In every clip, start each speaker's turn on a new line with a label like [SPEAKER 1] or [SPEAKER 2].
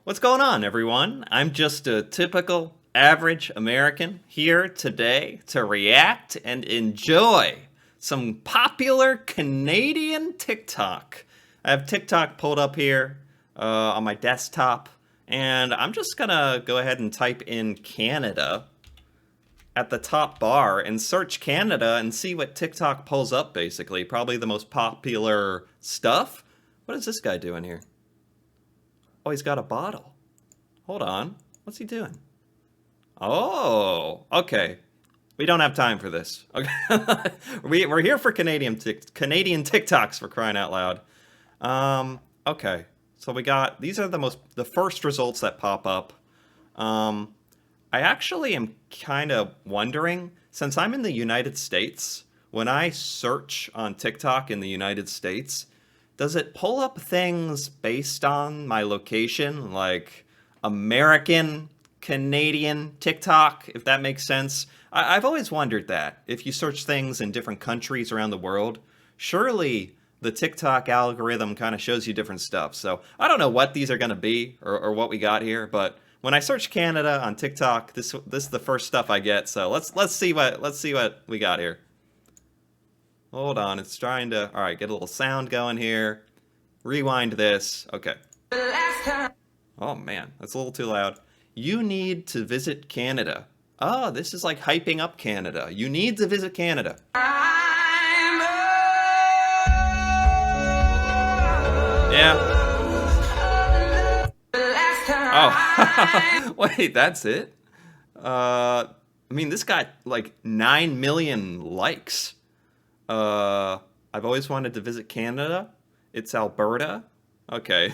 [SPEAKER 1] What's going on, everyone? I'm just a typical average American here today to react and enjoy some popular Canadian TikTok. I have TikTok pulled up here on my desktop, and I'm just gonna go ahead and type in Canada at the top bar and search Canada and see what TikTok pulls up, basically. Probably the most popular stuff. What is this guy doing here? Oh, he's got a bottle. Hold on. What's he doing? Oh, okay. We don't have time for this. Okay. We're here for Canadian TikToks, for crying out loud. Okay. So we got, these are the first results that pop up. I actually am kind of wondering, since I'm in the United States, when I search on TikTok in the United States, does it pull up things based on my location, like American, Canadian TikTok, if that makes sense? I've always wondered that. If you search things in different countries around the world, surely the TikTok algorithm kind of shows you different stuff. So I don't know what these are going to be or what we got here, but when I search Canada on TikTok, this is the first stuff I get. So let's see what we got here. Hold on, it's trying to, all right, get a little sound going here. Rewind this. Okay. Oh man, that's a little too loud. You need to visit Canada. Oh, this is like hyping up Canada. You need to visit Canada. Yeah. Oh. Wait, that's it? I mean, this got like 9 million likes. I've always wanted to visit Canada. It's Alberta. Okay.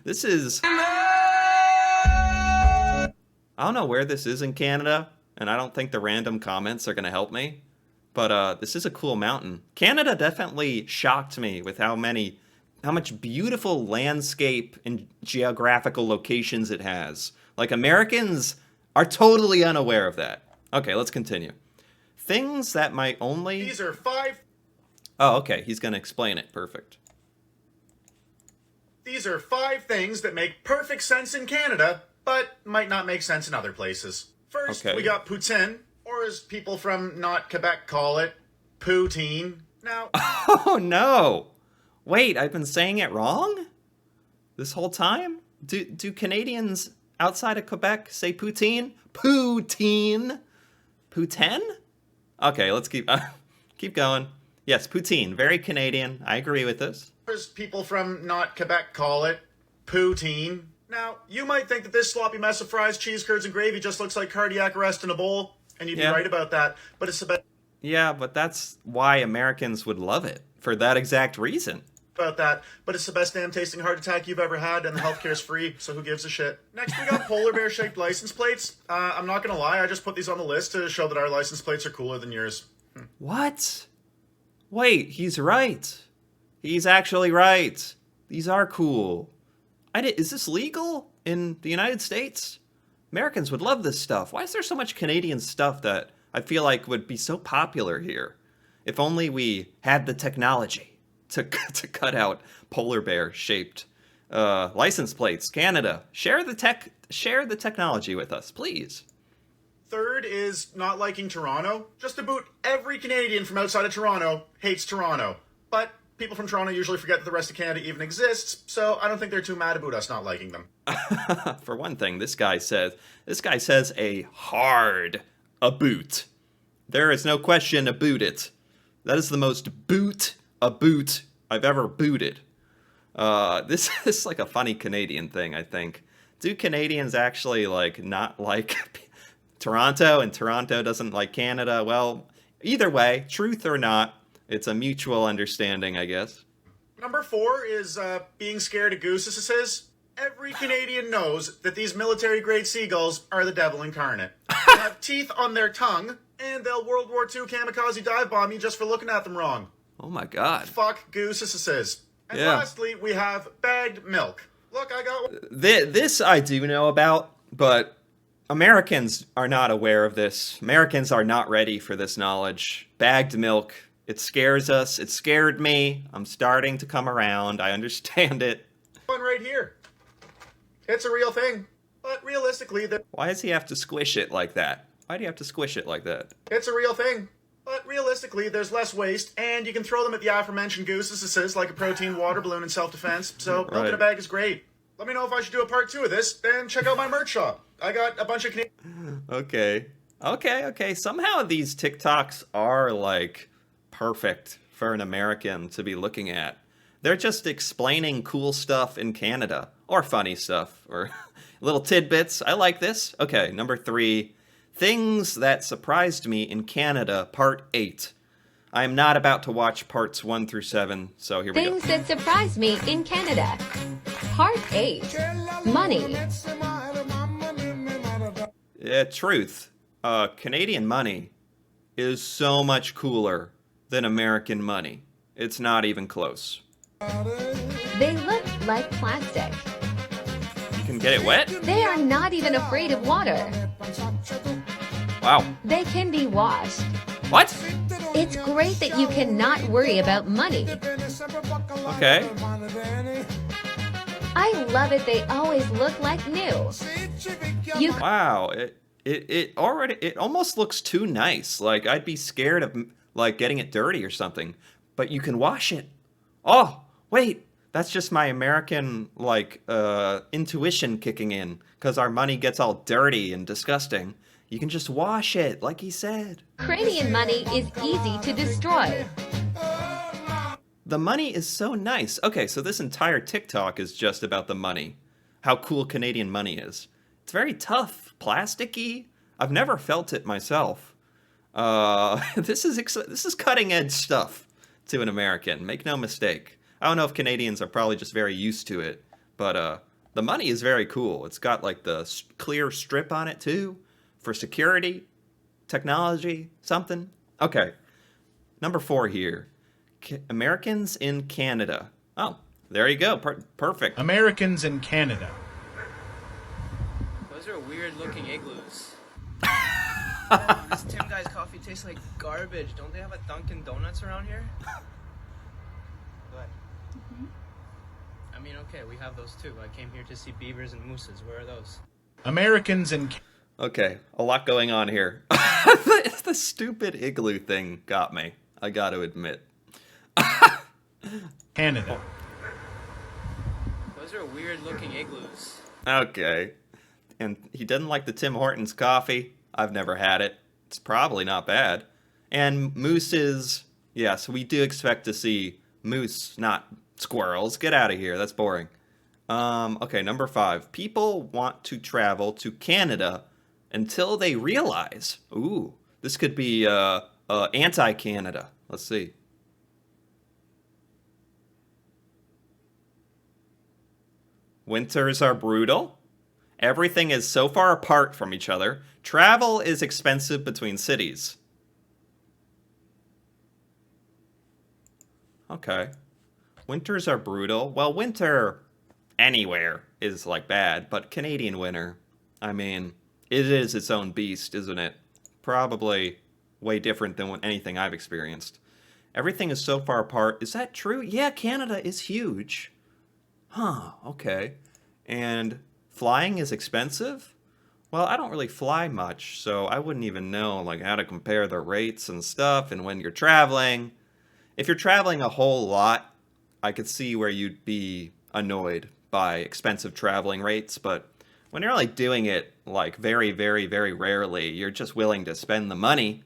[SPEAKER 1] This is... I don't know where this is in Canada, and I don't think the random comments are going to help me. But this is a cool mountain. Canada definitely shocked me with how much beautiful landscape and geographical locations it has. Like, Americans are totally unaware of that. Okay, let's continue. Things that might only...
[SPEAKER 2] These are five...
[SPEAKER 1] Oh, okay, he's going to explain it. Perfect.
[SPEAKER 2] These are five things that make perfect sense in Canada, but might not make sense in other places. First,
[SPEAKER 1] Okay.
[SPEAKER 2] we got poutine, or as people from not Quebec call it, poutine. Now...
[SPEAKER 1] Oh, no! Wait, I've been saying it wrong? This whole time? Do Canadians outside of Quebec say poutine? Poutine? Poutine? Okay, let's keep going. Yes, poutine. Very Canadian. I agree with this.
[SPEAKER 2] As people from not Quebec call it, poutine. Now, you might think that this sloppy mess of fries, cheese curds, and gravy just looks like cardiac arrest in a bowl, and you'd be right about that, but it's about...
[SPEAKER 1] Yeah, but that's why Americans would love it. For that exact reason.
[SPEAKER 2] But it's the best damn tasting heart attack you've ever had, and the healthcare's free, so who gives a shit? Next, we got polar bear shaped license plates. I'm not gonna lie, I just put these on the list to show that our license plates are cooler than yours.
[SPEAKER 1] What? Wait, he's right. He's actually right. These are cool. Is this legal in the United States? Americans would love this stuff. Why is there so much Canadian stuff that I feel like would be so popular here? If only we had the technology to cut out polar bear shaped license plates. Canada, share the technology with us, please.
[SPEAKER 2] Third is not liking Toronto. Just about every Canadian from outside of Toronto hates Toronto. But people from Toronto usually forget that the rest of Canada even exists, so I don't think they're too mad about us not liking them.
[SPEAKER 1] For one thing, this guy says a hard a boot. There is no question about it. That is the most a boot I've ever booted. This is like a funny Canadian thing, I think. Do Canadians actually not like Toronto, and Toronto doesn't like Canada? Well, either way, truth or not, it's a mutual understanding, I guess.
[SPEAKER 2] Number 4 is being scared of gooses. Every Canadian knows that these military-grade seagulls are the devil incarnate. They have teeth on their tongue, and they'll World War II kamikaze dive bomb you just for looking at them wrong.
[SPEAKER 1] Oh my god.
[SPEAKER 2] Fuck gooses. And
[SPEAKER 1] Yeah.
[SPEAKER 2] lastly, we have bagged milk. Look, I got...
[SPEAKER 1] This I do know about, but Americans are not aware of this. Americans are not ready for this knowledge. Bagged milk. It scares us. It scared me. I'm starting to come around. I understand it.
[SPEAKER 2] one right here. It's a real thing. But realistically,
[SPEAKER 1] Why does he have to squish it like that? Why do you have to squish it like that?
[SPEAKER 2] it's a real thing. But realistically, there's less waste, and you can throw them at the aforementioned gooses like a protein water balloon in self-defense. So milk in a bag is great. Let me know if I should do a part 2 of this, then check out my merch shop. I got a bunch of Canadian...
[SPEAKER 1] Okay. Somehow these TikToks are like perfect for an American to be looking at. They're just explaining cool stuff in Canada, or funny stuff, or little tidbits. I like this. Okay, number 3. Things that surprised me in Canada, part 8. I am not about to watch parts 1 through 7, so here we go.
[SPEAKER 3] Things that surprised me in Canada. Part 8. Money.
[SPEAKER 1] Yeah, truth. Canadian money is so much cooler than American money. It's not even close.
[SPEAKER 3] They look like plastic.
[SPEAKER 1] You can get it wet?
[SPEAKER 3] They are not even afraid of water.
[SPEAKER 1] Wow.
[SPEAKER 3] They can be washed.
[SPEAKER 1] What?
[SPEAKER 3] It's great that you cannot worry about money.
[SPEAKER 1] Okay.
[SPEAKER 3] I love it. They always look like new. You
[SPEAKER 1] Wow. It almost looks too nice. Like I'd be scared of like getting it dirty or something. But you can wash it. Oh, wait. That's just my American like intuition kicking in because our money gets all dirty and disgusting. You can just wash it, like he said.
[SPEAKER 3] Canadian money is easy to destroy.
[SPEAKER 1] The money is so nice. Okay, so this entire TikTok is just about the money. How cool Canadian money is. It's very tough, plasticky. I've never felt it myself. This is cutting edge stuff to an American. Make no mistake. I don't know if Canadians are probably just very used to it, but the money is very cool. It's got like the clear strip on it too. For security, technology, something. Okay, number 4 here. Americans in Canada. Oh, there you go. Perfect.
[SPEAKER 4] Americans in Canada.
[SPEAKER 5] Those are weird-looking igloos. This Tim Guy's coffee tastes like garbage. Don't they have a Dunkin' Donuts around here? What? I mean, okay, we have those too. I came here to see beavers and mooses. Where are those?
[SPEAKER 4] Americans in
[SPEAKER 1] Okay, a lot going on here. The stupid igloo thing got me. I got to admit.
[SPEAKER 4] Canada.
[SPEAKER 5] Those are weird-looking igloos.
[SPEAKER 1] Okay. And he doesn't like the Tim Hortons coffee. I've never had it. It's probably not bad. And mooses, yes, we do expect to see moose, not squirrels. Get out of here. That's boring. Okay, number 5. People want to travel to Canada until they realize. Ooh, this could be anti-Canada. Let's see. Winters are brutal. Everything is so far apart from each other. Travel is expensive between cities. Okay. Winters are brutal. Well, winter anywhere is like bad, but Canadian winter, I mean, it is its own beast, isn't it? Probably way different than anything I've experienced. Everything is so far apart. Is that true? Yeah, Canada is huge. Huh, okay. And flying is expensive? Well, I don't really fly much, so I wouldn't even know like how to compare the rates and stuff and when you're traveling. If you're traveling a whole lot, I could see where you'd be annoyed by expensive traveling rates, but when you're like doing it like very, very, very rarely, you're just willing to spend the money.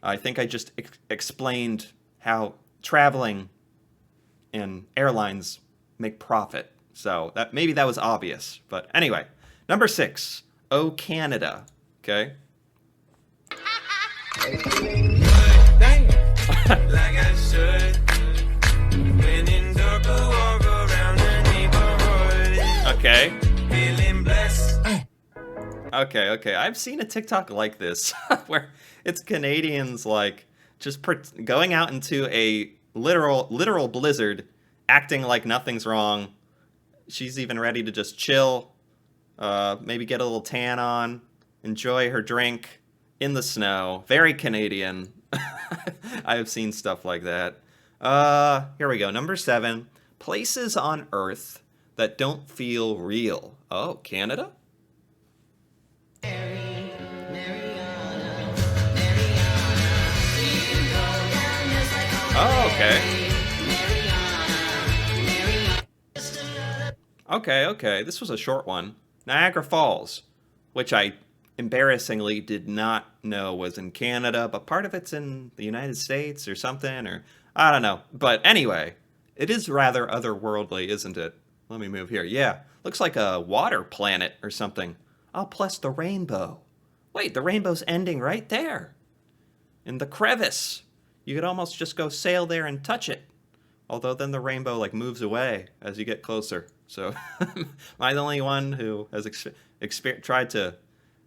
[SPEAKER 1] I think I just explained how traveling and airlines make profit. So that maybe that was obvious. But anyway, number 6. Oh, Canada. Okay.
[SPEAKER 6] Like I should. When in dark, I walk around the neighborhood.
[SPEAKER 1] Okay.
[SPEAKER 6] Feeling blessed.
[SPEAKER 1] Okay. I've seen a TikTok like this where it's Canadians like just going out into a literal blizzard, acting like nothing's wrong. She's even ready to just chill, maybe get a little tan on, enjoy her drink in the snow. Very Canadian. I have seen stuff like that. Here we go. Number 7. Places on Earth that don't feel real. Oh, Canada? Oh, okay. Okay. This was a short one. Niagara Falls, which I embarrassingly did not know was in Canada, but part of it's in the United States or something, or I don't know. But anyway, it is rather otherworldly, isn't it? Let me move here. Yeah, looks like a water planet or something. Oh, plus the rainbow. Wait, the rainbow's ending right there. In the crevice. You could almost just go sail there and touch it. Although then the rainbow like moves away as you get closer. So am I the only one who has tried to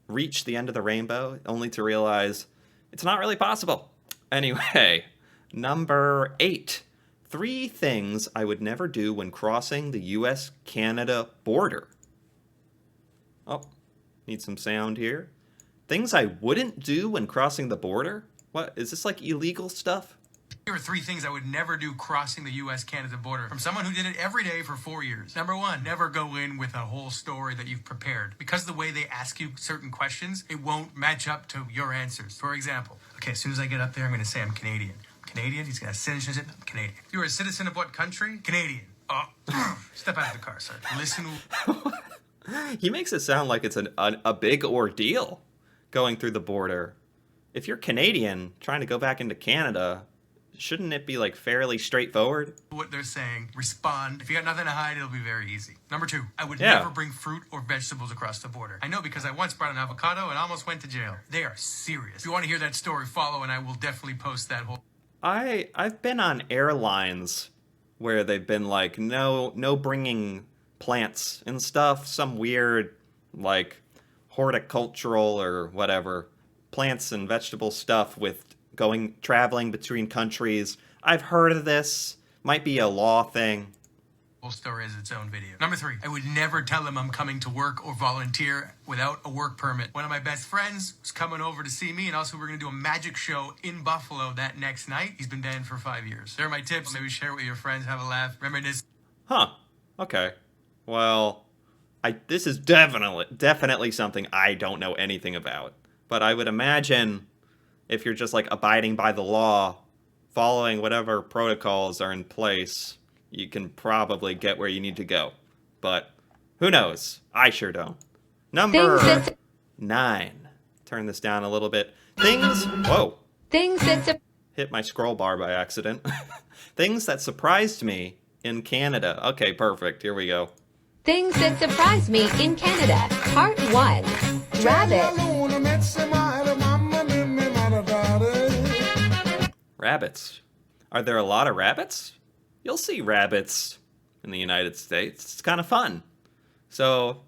[SPEAKER 1] reach the end of the rainbow only to realize it's not really possible? Anyway, number 8. 3 things I would never do when crossing the US-Canada border. Oh, need some sound here. Things I wouldn't do when crossing the border? What, is this like illegal stuff?
[SPEAKER 7] Here are 3 things I would never do crossing the U.S.-Canada border from someone who did it every day for 4 years. Number 1, never go in with a whole story that you've prepared. Because of the way they ask you certain questions, it won't match up to your answers. For example, okay, as soon as I get up there, I'm going to say I'm Canadian. Canadian? He's going to citizenship? I'm Canadian. You're a citizen of what country? Canadian. Oh, step out of the car, sir. Listen.
[SPEAKER 1] He makes it sound like it's a big ordeal going through the border. If you're Canadian trying to go back into Canada, shouldn't it be like fairly straightforward?
[SPEAKER 7] What they're saying, respond. If you got nothing to hide, it'll be very easy. Number 2, I would
[SPEAKER 1] Yeah.
[SPEAKER 7] never bring fruit or vegetables across the border. I know because I once brought an avocado and almost went to jail. They are serious. If you want to hear that story, follow and I will definitely post that whole.
[SPEAKER 1] I've been on airlines where they've been like, no bringing plants and stuff, some weird like horticultural or whatever plants and vegetable stuff with traveling between countries. I've heard of this. Might be a law thing.
[SPEAKER 7] Whole story is its own video. Number 3, I would never tell them I'm coming to work or volunteer without a work permit. One of my best friends was coming over to see me, and also we're going to do a magic show in Buffalo that next night. He's been banned for 5 years. There are my tips. Maybe share it with your friends, have a laugh. Remember this.
[SPEAKER 1] Huh. Okay. Well, this is definitely something I don't know anything about. But I would imagine if you're just like abiding by the law, following whatever protocols are in place, you can probably get where you need to go. But who knows? I sure don't. Number 9. Turn this down a little bit. Whoa.
[SPEAKER 3] Things that
[SPEAKER 1] Hit my scroll bar by accident. Things that surprised me in Canada. Okay, perfect. Here we go.
[SPEAKER 3] Things that surprised me in Canada. Part 1.
[SPEAKER 1] Rabbits. Are there a lot of rabbits? You'll see rabbits in the United States. It's kind of fun. So,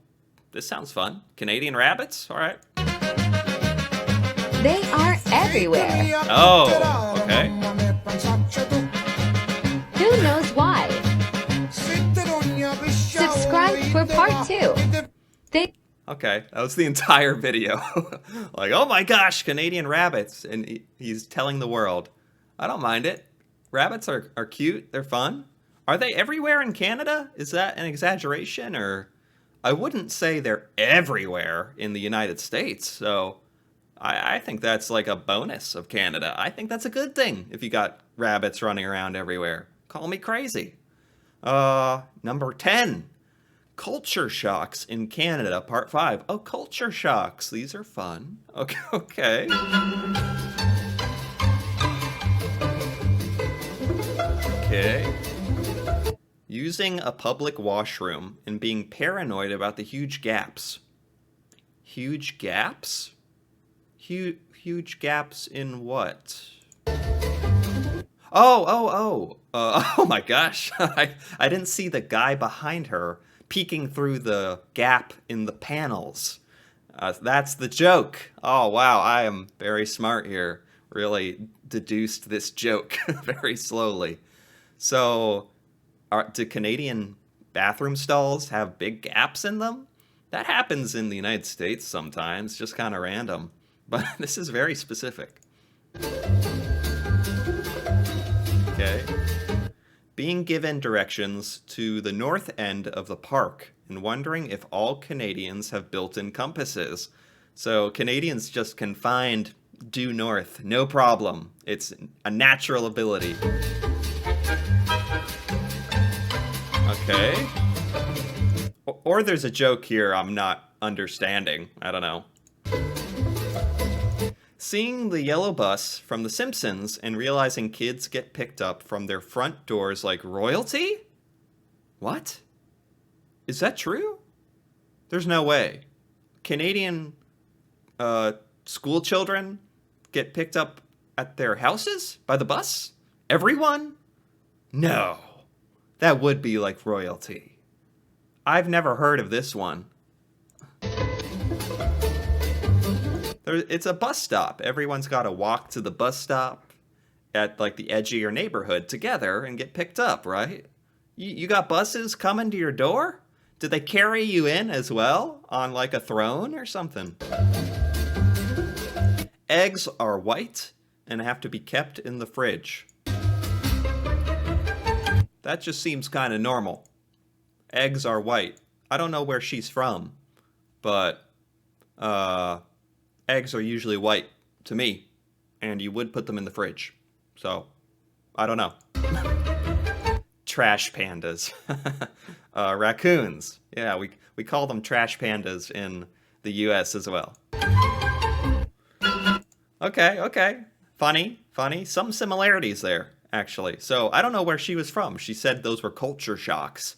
[SPEAKER 1] this sounds fun. Canadian rabbits? All right.
[SPEAKER 3] They are everywhere.
[SPEAKER 1] Oh, okay.
[SPEAKER 3] Who knows why? Subscribe for part 2.
[SPEAKER 1] Okay, that was the entire video. Like, oh my gosh, Canadian rabbits. And he's telling the world. I don't mind it. Rabbits are cute. They're fun. Are they everywhere in Canada? Is that an exaggeration? Or I wouldn't say they're everywhere in the United States. So I think that's like a bonus of Canada. I think that's a good thing if you got rabbits running around everywhere. Call me crazy. Number 10. Culture shocks in Canada, part 5. Oh, culture shocks. These are fun. Okay. Okay. Using a public washroom and being paranoid about the huge gaps. Huge gaps? Huge gaps in what? Oh my gosh. I didn't see the guy behind her peeking through the gap in the panels. That's the joke. Oh, wow. I am very smart here. Really deduced this joke very slowly. So, do Canadian bathroom stalls have big gaps in them? That happens in the United States sometimes, just kind of random. But this is very specific. Okay. being given directions to the north end of the park and wondering if all Canadians have built-in compasses. So Canadians just can find due north, no problem. It's a natural ability. Okay. Or there's a joke here I'm not understanding. I don't know. Seeing the yellow bus from The Simpsons and realizing kids get picked up from their front doors like royalty? What? Is that true? There's no way. Canadian school children get picked up at their houses by the bus? Everyone? No. That would be like royalty. I've never heard of this one. It's a bus stop. Everyone's got to walk to the bus stop at like the edge of your neighborhood together and get picked up, right? You got buses coming to your door? Did they carry you in as well on like a throne or something? Eggs are white and have to be kept in the fridge. That just seems kind of normal. Eggs are white. I don't know where she's from, but eggs are usually white to me, and you would put them in the fridge. So, I don't know. Trash pandas. Raccoons. Yeah, we call them trash pandas in the US as well. Okay. Funny. Some similarities there, actually. So, I don't know where she was from. She said those were culture shocks.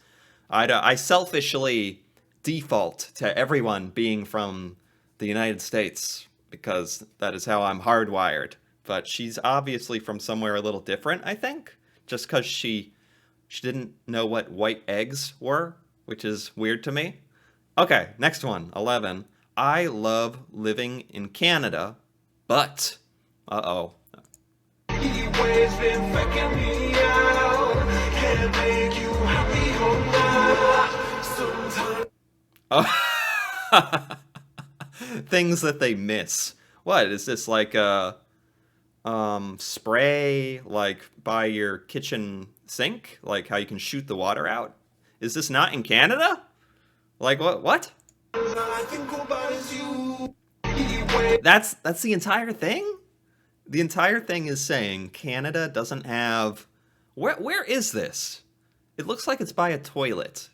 [SPEAKER 1] I selfishly default to everyone being from the United States because that is how I'm hardwired. But she's obviously from somewhere a little different, I think. Just because she didn't know what white eggs were, which is weird to me. Okay, next one, 11. I love living in Canada, but... Uh-oh. Oh. Things that they miss. What, is this like a spray like by your kitchen sink? Like how you can shoot the water out? Is this not in Canada? Like what? That's the entire thing? The entire thing is saying Canada doesn't have... Where is this? It looks like it's by a toilet.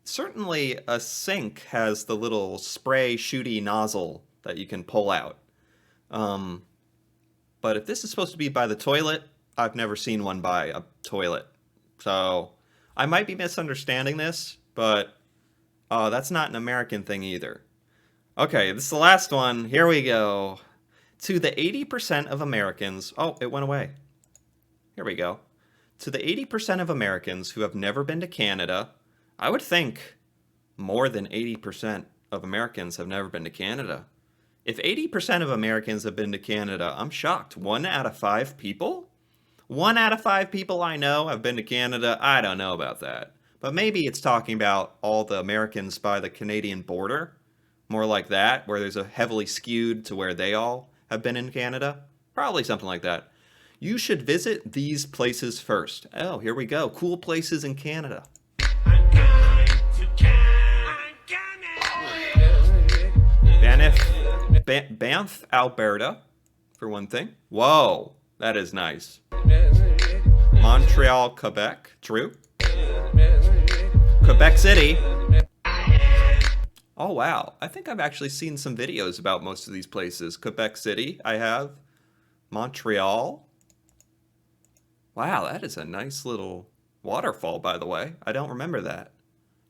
[SPEAKER 1] Certainly a sink has the little spray shooty nozzle that you can pull out. But if this is supposed to be by the toilet, I've never seen one by a toilet. So I might be misunderstanding this, but that's not an American thing either. Okay, this is the last one. Here we go. To the 80% of Americans... Oh, it went away. Here we go. To the 80% of Americans who have never been to Canada... I would think more than 80% of Americans have never been to Canada. If 80% of Americans have been to Canada, I'm shocked. 1 out of 5 people? 1 out of 5 people I know have been to Canada. I don't know about that. But maybe it's talking about all the Americans by the Canadian border. More like that, where there's a heavily skewed to where they all have been in Canada. Probably something like that. You should visit these places first. Oh, here we go. Cool places in Canada. Banff, Alberta, for one thing. Whoa, that is nice. Montreal, Quebec, true. Quebec City. Oh, wow. I think I've actually seen some videos about most of these places. Quebec City, I have. Montreal. Wow, that is a nice little waterfall, by the way. I don't remember that.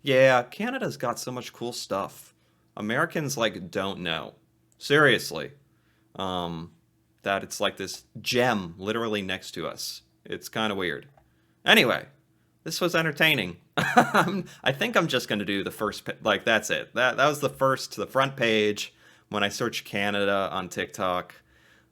[SPEAKER 1] Yeah, Canada's got so much cool stuff. Americans, like, don't know. Seriously. That it's like this gem literally next to us. It's kind of weird. Anyway, this was entertaining. I think I'm just going to do the first... Like, that's it. That was the first to the front page when I search Canada on TikTok.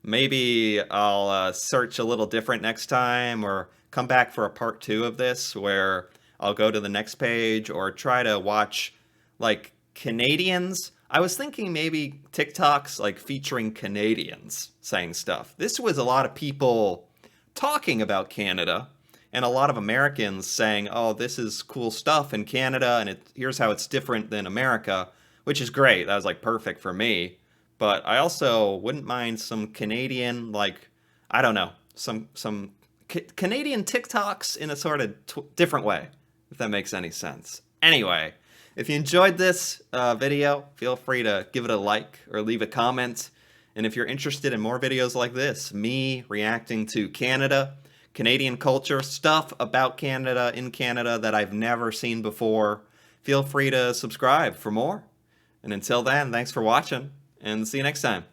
[SPEAKER 1] Maybe I'll search a little different next time or come back for a part 2 of this where I'll go to the next page or try to watch, like, Canadians. I was thinking maybe TikToks like featuring Canadians saying stuff. This was a lot of people talking about Canada and a lot of Americans saying, oh, this is cool stuff in Canada, and here's how it's different than America, which is great. That was like perfect for me. But I also wouldn't mind some Canadian, like, I don't know, some Canadian TikToks in a sort of different way, if that makes any sense. Anyway, if you enjoyed this video, feel free to give it a like or leave a comment. And if you're interested in more videos like this, me reacting to Canada, Canadian culture, stuff about Canada in Canada that I've never seen before, feel free to subscribe for more. And until then, thanks for watching, and see you next time.